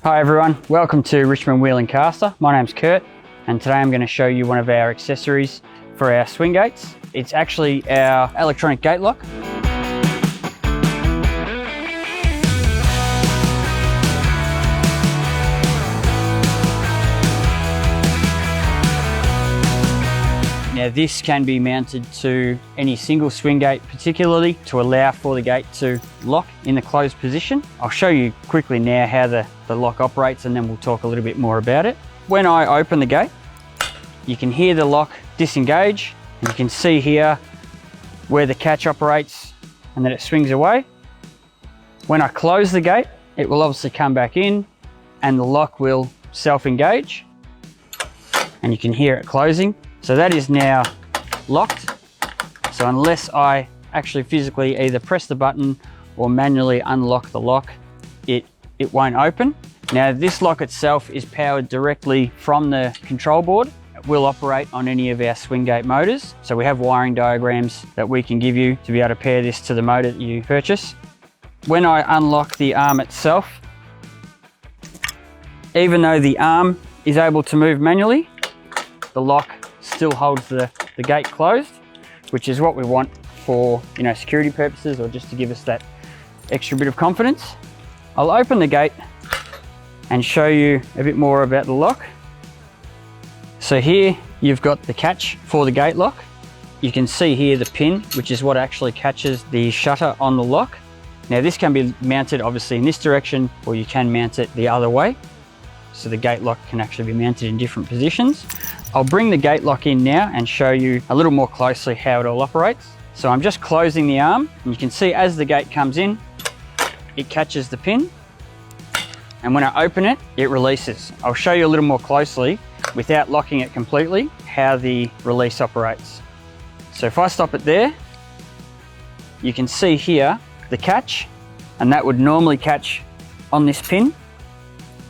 Hi everyone, welcome to Richmond Wheel and Caster. My name's Kurt and today I'm going to show you one of our accessories for our swing gates. It's actually our electronic gate lock. Now this can be mounted to any single swing gate, particularly to allow for the gate to lock in the closed position. I'll show you quickly now how the lock operates and then we'll talk a little bit more about it. When I open the gate, you can hear the lock disengage and you can see here where the catch operates and that it swings away. When I close the gate, it will obviously come back in and the lock will self-engage and you can hear it closing. So that is now locked. So unless I actually physically either press the button or manually unlock the lock, it won't open. Now this lock itself is powered directly from the control board. It will operate on any of our swing gate motors. So we have wiring diagrams that we can give you to be able to pair this to the motor that you purchase. When I unlock the arm itself, even though the arm is able to move manually, the lock still holds the gate closed, which is what we want for security purposes or just to give us that extra bit of confidence. I'll open the gate and show you a bit more about the lock. So here you've got the catch for the gate lock. You can see here the pin, which is what actually catches the shutter on the lock. Now this can be mounted obviously in this direction or you can mount it the other way. So the gate lock can actually be mounted in different positions. I'll bring the gate lock in now and show you a little more closely how it all operates. So I'm just closing the arm and you can see as the gate comes in, it catches the pin. And when I open it, it releases. I'll show you a little more closely without locking it completely, how the release operates. So if I stop it there, you can see here the catch, and that would normally catch on this pin.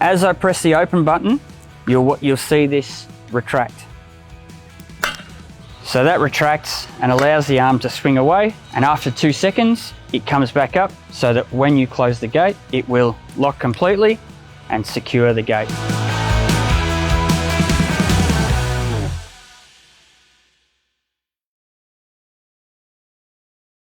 As I press the open button, you'll see this retract. So that retracts and allows the arm to swing away, and after 2 seconds it comes back up so that when you close the gate it will lock completely and secure the gate.